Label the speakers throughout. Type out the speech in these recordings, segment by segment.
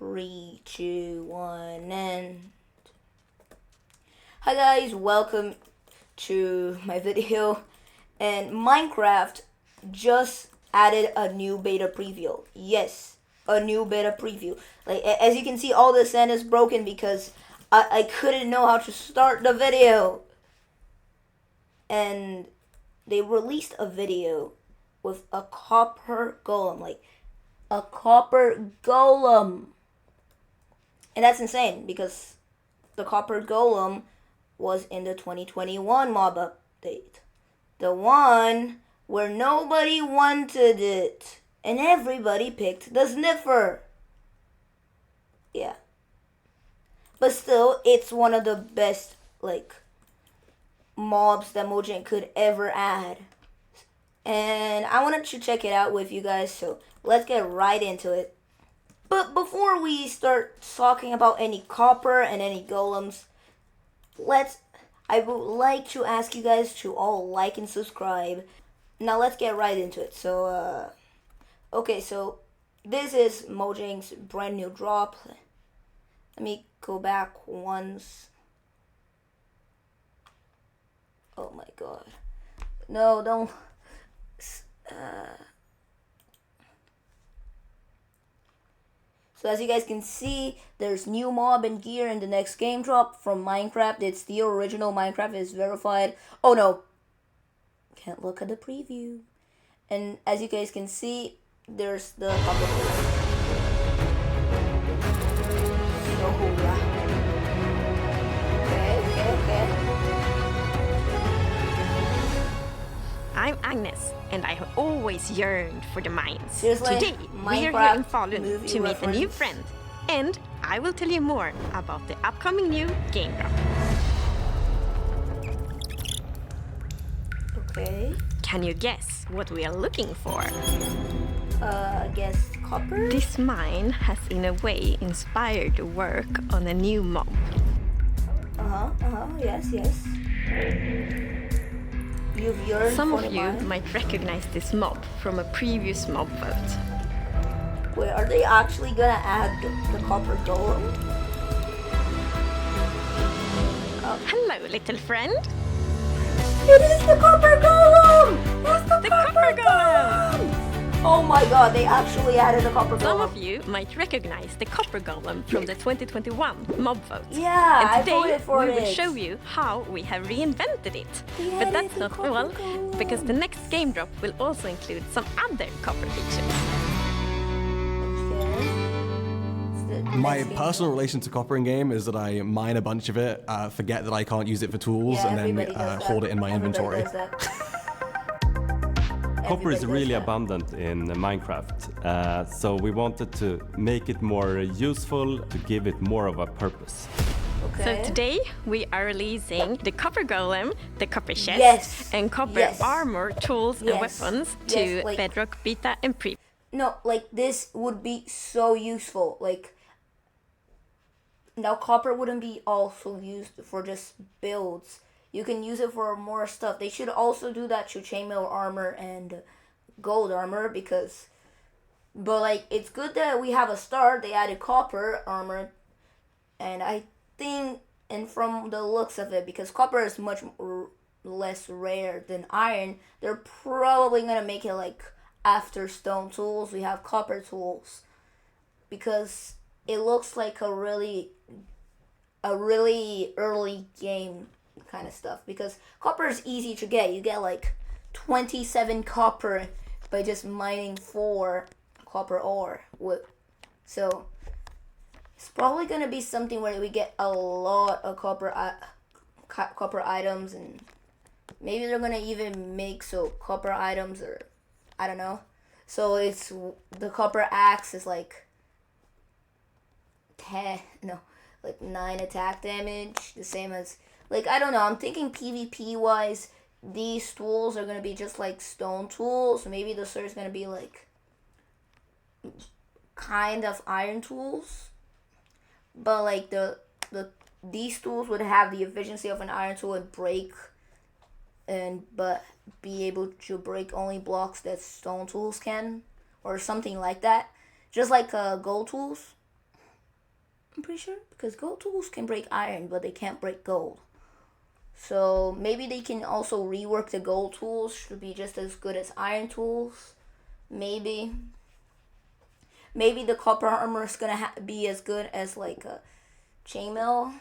Speaker 1: 3, 2, 1, and hi guys, welcome to my video. And Minecraft just added a new beta preview. Yes, a new beta preview. Like as you can see, all the sand is broken because I couldn't know how to start the video. And they released a video with a copper golem, like a copper golem. And that's insane because the copper golem was in the 2021 mob update. The one where nobody wanted it and everybody picked the sniffer. Yeah. But still, it's one of the best mobs that Mojang could ever add. And I wanted to check it out with you guys, so let's get right into it. But before we start talking about any copper and any golems, I would like to ask you guys to all like and subscribe. Now let's get right into it. So, okay, so this is Mojang's brand new drop. Let me go back once. Oh my god. No, don't. So as you guys can see, there's new mob and gear in the next game drop from Minecraft. It's the original Minecraft, is verified. Oh no, can't look at the preview. And as you guys can see, there's the copper golem. Okay.
Speaker 2: I'm Agnes, and I have always yearned for the mines.
Speaker 1: Seriously?
Speaker 2: Today, we are here in Falun to meet a new friend, and I will tell you more about the upcoming new game drop.
Speaker 1: Okay.
Speaker 2: Can you guess what we are looking for?
Speaker 1: I guess copper?
Speaker 2: This mine has in a way inspired the work on a new mob.
Speaker 1: Yes.
Speaker 2: Some of you might recognize this mob from a previous mob vote.
Speaker 1: Wait, are they actually gonna add the copper golem?
Speaker 2: Hello, little friend.
Speaker 1: It is the copper golem! That's the
Speaker 2: copper golem!
Speaker 1: Oh my god, they actually added the copper golem.
Speaker 2: Some of you might recognize the copper golem from the 2021 mob vote.
Speaker 1: Yeah,
Speaker 2: and today
Speaker 1: I voted for
Speaker 2: we
Speaker 1: it.
Speaker 2: will show you how we have reinvented it.
Speaker 1: Yeah,
Speaker 2: but that's not all,
Speaker 1: golem.
Speaker 2: because the next game drop will also include some other copper features.
Speaker 3: My personal relation to copper in game is that I mine a bunch of it, forget that I can't use it for tools, and then hold it in my inventory.
Speaker 4: Copper is really abundant in Minecraft, so we wanted to make it more useful, to give it more of a purpose.
Speaker 1: Okay.
Speaker 2: So today we are releasing the copper golem, the copper chest, and copper armor, tools, and weapons to Bedrock, Beta, and Pre.
Speaker 1: No, this would be so useful. Now copper wouldn't be also used for just builds. You can use it for more stuff. They should also do that to chainmail armor and gold armor but it's good that we have a start. They added copper armor, and I think, and from the looks of it, because copper is much less rare than iron, they're probably gonna make it after stone tools we have copper tools, because it looks like a really early game kind of stuff, because copper is easy to get. You get 27 copper by just mining 4 copper ore. So it's probably gonna be something where we get a lot of copper items, and maybe they're gonna even make copper items, or I don't know. So it's the copper axe is 9 attack damage, the same as I don't know, I'm thinking PvP wise, these tools are gonna be just like stone tools. Maybe the sword is gonna be kind of iron tools, but these tools would have the efficiency of an iron tool and but be able to break only blocks that stone tools can, or something like that, just like gold tools. I'm pretty sure, because gold tools can break iron, but they can't break gold. So maybe they can also rework the gold tools to be just as good as iron tools. Maybe the copper armor is gonna be as good as like a chainmail,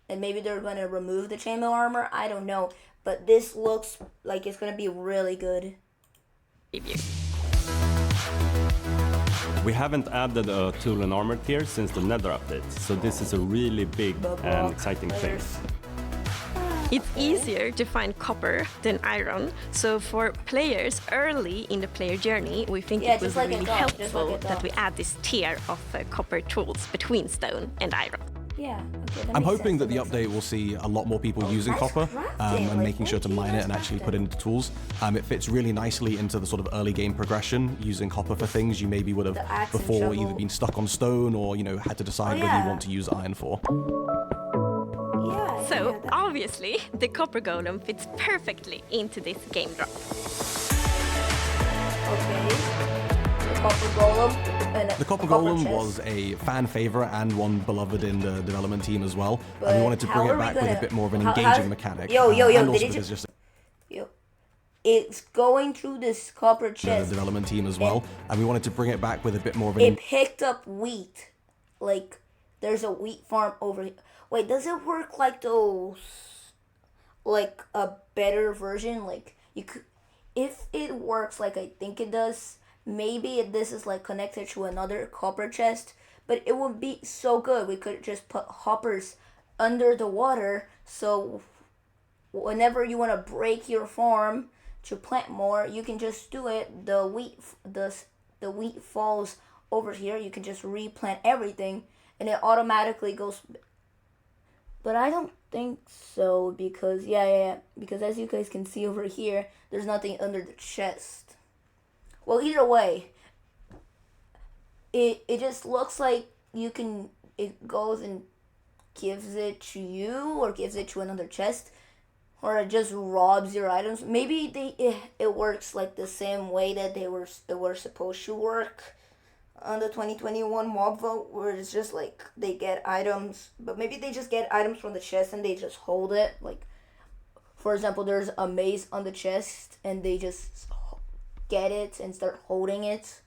Speaker 1: and maybe they're gonna remove the chainmail armor. I don't know, but this looks like it's gonna be really good.
Speaker 4: We haven't added a tool and armor tier since the Nether update, so this is a really big and exciting thing.
Speaker 2: It's easier to find copper than iron, so for players early in the player journey, we think it will be really helpful that we add this tier of copper tools between stone and iron.
Speaker 1: Yeah, okay,
Speaker 3: I'm hoping that the update will see a lot more people using copper and making sure to mine it and actually put it into tools. It fits really nicely into the sort of early game progression, using copper for things you maybe would have before either been stuck on stone or, you know, had to decide whether you want to use iron for.
Speaker 2: So, obviously, the copper golem fits perfectly into this game drop.
Speaker 1: Okay, the copper golem.
Speaker 3: The copper golem was a fan favorite and one beloved in the development team as well. And we wanted to bring it back with a bit more of an engaging mechanic.
Speaker 1: It's going through this copper chest.
Speaker 3: The development team as well. And we wanted to bring it back with a bit more of an...
Speaker 1: It picked up wheat. Like, there's a wheat farm over here. Wait, does it work like those, like a better version? Like you could, if it works like I think it does, maybe this is like connected to another copper chest. But it would be so good. We could just put hoppers under the water, so whenever you want to break your farm to plant more, you can just do it. The wheat falls over here. You can just replant everything, and it automatically goes. But I don't think so, because because as you guys can see over here, there's nothing under the chest. Well, either way, it just looks like it goes and gives it to you, or gives it to another chest, or it just robs your items. Maybe it works like the same way that they were supposed to work on the 2021 mob vote, where it's just like they get items, but maybe they just get items from the chest and they just hold it. Like, for example, there's a maze on the chest and they just get it and start holding it.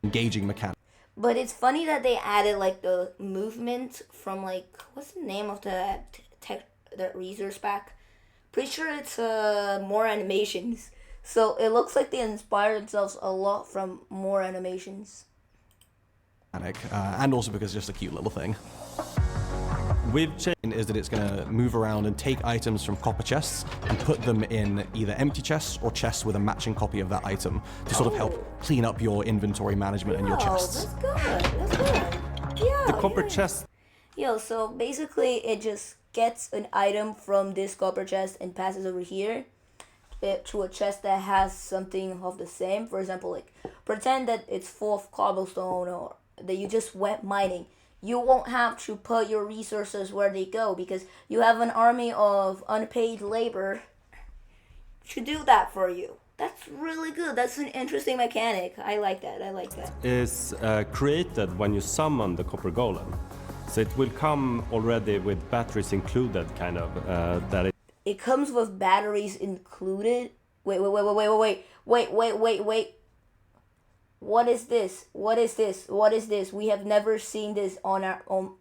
Speaker 3: Engaging mechanic.
Speaker 1: But it's funny that they added like the movement from like, what's the name of that resource pack? Pretty sure it's more animations. So it looks like they inspired themselves a lot from more animations.
Speaker 3: And also because it's just a cute little thing.
Speaker 4: We've changed
Speaker 3: is that it's going to move around and take items from copper chests and put them in either empty chests or chests with a matching copy of that item to sort of help clean up your inventory management and your chests.
Speaker 1: That's good. Yeah.
Speaker 4: The copper chest.
Speaker 1: So basically it just gets an item from this copper chest and passes over here to a chest that has something of the same. For example, like pretend that it's full of cobblestone, or that you just went mining. You won't have to put your resources where they go, because you have an army of unpaid labor to do that for you. That's really good. That's an interesting mechanic. I like that.
Speaker 4: Is created when you summon the copper golem. So it will come already with batteries included, kind of.
Speaker 1: It comes with batteries included. Wait. What is this? We have never seen this on our own.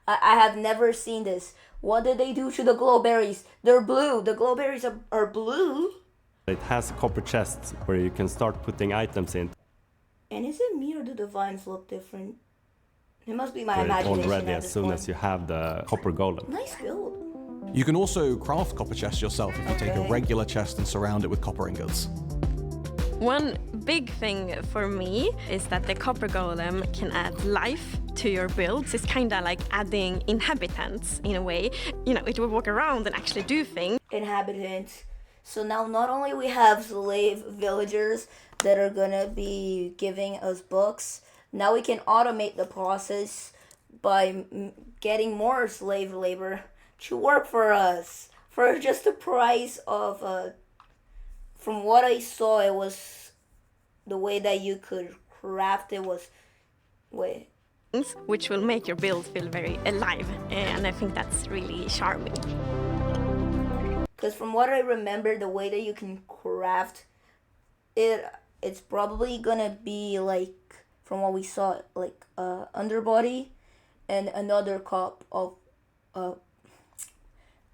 Speaker 1: I have never seen this. What did they do to the glowberries? They're blue. The glowberries are blue.
Speaker 4: It has a copper chest where you can start putting items in.
Speaker 1: And is it me, or do the vines look different? It must be my imagination.
Speaker 4: Already as soon as you have the copper golem.
Speaker 1: Nice build.
Speaker 3: You can also craft copper chests yourself if you take a regular chest and surround it with copper ingots.
Speaker 2: One big thing for me is that the copper golem can add life to your builds. It's kind of like adding inhabitants in a way. You know, it will walk around and actually do things.
Speaker 1: Inhabitants. So now not only we have slave villagers that are gonna be giving us books, now we can automate the process by getting more slave labor to work for us for just the price of from what I saw, it was the way that you could craft it was
Speaker 2: which will make your build feel very alive, and I think that's really charming.
Speaker 1: Because from what I remember, the way that you can craft it, it's probably gonna be like, from what we saw, like underbody and another cup of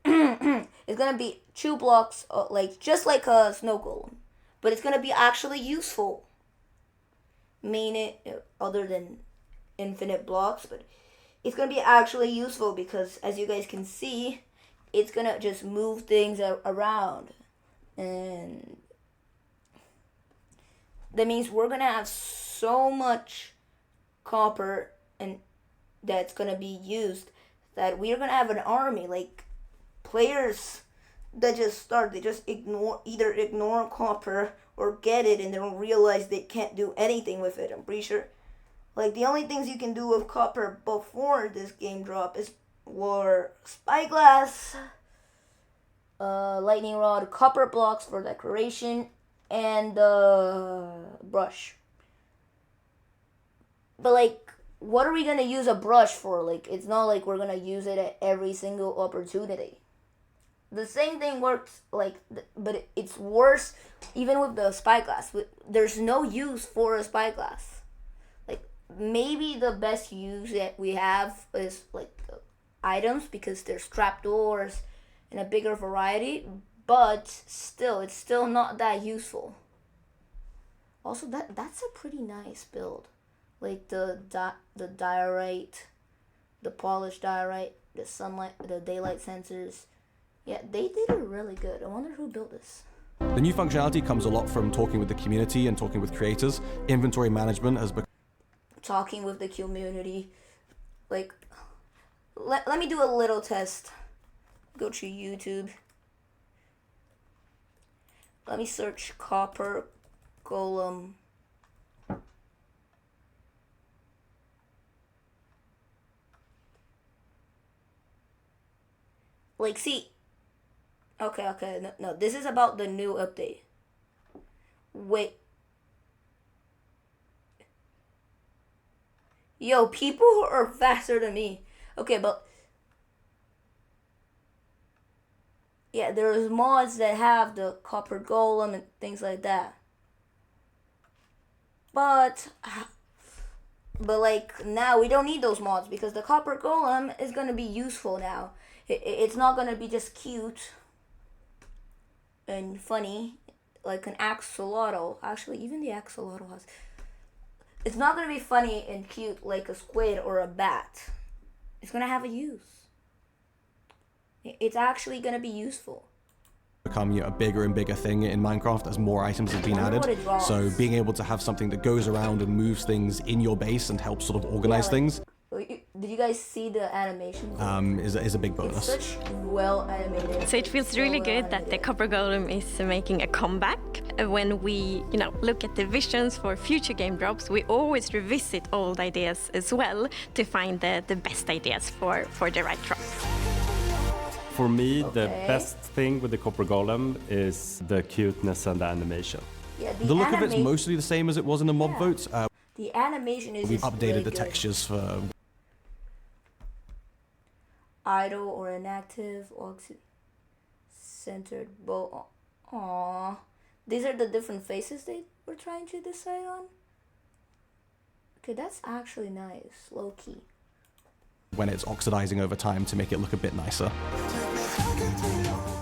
Speaker 1: it's gonna be 2 blocks, like just like a snow golem, but it's gonna be actually useful. Meaning, other than infinite blocks, but it's gonna be actually useful because, as you guys can see, it's gonna just move things around, and that means we're gonna have so much copper and that's gonna be used that we're gonna have an army. Like, players that just start, they just either ignore copper or get it and they don't realize they can't do anything with it. I'm pretty sure, like, the only things you can do with copper before this game drop were spyglass, lightning rod, copper blocks for decoration, and brush. But like, what are we gonna use a brush for? Like, it's not like we're gonna use it at every single opportunity. The same thing works, like, but it's worse even with the spyglass. There's no use for a spyglass. Like, maybe the best use that we have is like items, because there's trapdoors and a bigger variety, but still, it's still not that useful. Also, that's a pretty nice build. Like the diorite, the polished diorite, the sunlight, the daylight sensors. Yeah, they did it really good. I wonder who built this.
Speaker 3: The new functionality comes a lot from talking with the community and talking with creators. Inventory management has become...
Speaker 1: Talking with the community. Like, let me do a little test. Go to YouTube. Let me search copper golem. Like, see. Okay. No, this is about the new update. Wait. Yo, people are faster than me. Okay, but... yeah, there's mods that have the copper golem and things like that. But like, now we don't need those mods because the copper golem is going to be useful now. It's not going to be just cute and funny like an axolotl. Actually, even the axolotl has... It's not going to be funny and cute like a squid or a bat. It's going to have a use. It's actually going to be useful.
Speaker 3: Become a bigger and bigger thing in Minecraft as more items have been added. So being able to have something that goes around and moves things in your base and helps sort of organize things.
Speaker 1: Did you guys see the animation?
Speaker 3: Is a big bonus.
Speaker 1: It's such well animated.
Speaker 2: So it feels really good that the copper golem is making a comeback. When we, look at the visions for future game drops, we always revisit old ideas as well to find the best ideas for the right drop.
Speaker 4: For me, the best thing with the copper golem is the cuteness and the animation.
Speaker 1: Yeah,
Speaker 3: the look of it's mostly the same as it was in the mob votes.
Speaker 1: The animation is
Speaker 3: We've updated
Speaker 1: really
Speaker 3: the
Speaker 1: good.
Speaker 3: textures for
Speaker 1: idle or inactive, centered bow. Aww. These are the different faces they were trying to decide on. Okay, that's actually nice, low key.
Speaker 3: When it's oxidizing over time to make it look a bit nicer.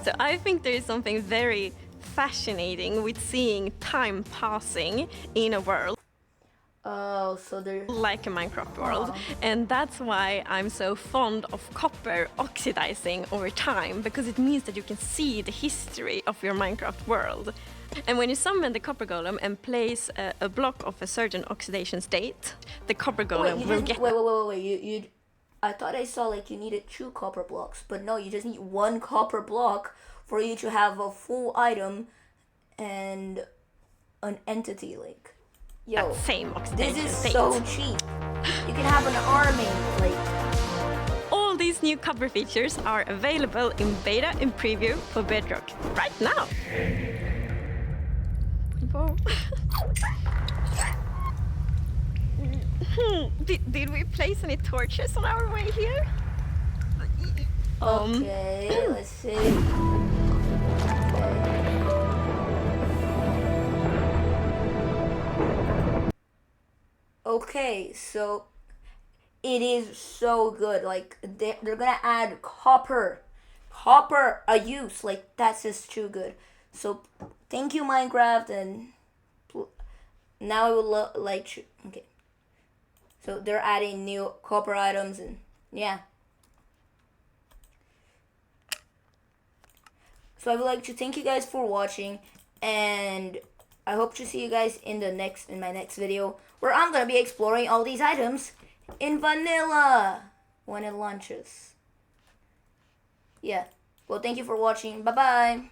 Speaker 2: So I think there is something very fascinating with seeing time passing in a world.
Speaker 1: Oh, so they're...
Speaker 2: like a Minecraft world. And that's why I'm so fond of copper oxidizing over time, because it means that you can see the history of your Minecraft world. And when you summon the copper golem and place a block of a certain oxidation state, the copper golem will get...
Speaker 1: Wait. I thought I saw like you needed 2 copper blocks, but no, you just need 1 copper block for you to have a full item and an entity link. Yo,
Speaker 2: that same oxidation
Speaker 1: this is
Speaker 2: state.
Speaker 1: so cheap. You can have an army, like...
Speaker 2: All these new copper features are available in beta and preview for Bedrock right now. Whoa. Did we place any torches on our way here?
Speaker 1: Okay, let's see. Okay. Okay, so it is so good. Like they're gonna add copper a use. Like that's just too good. So thank you, Minecraft, and now I would like to. Okay, so they're adding new copper items and yeah. So I would like to thank you guys for watching, and I hope to see you guys in my next video, where I'm gonna be exploring all these items in vanilla when it launches. Yeah. Well, thank you for watching. Bye bye.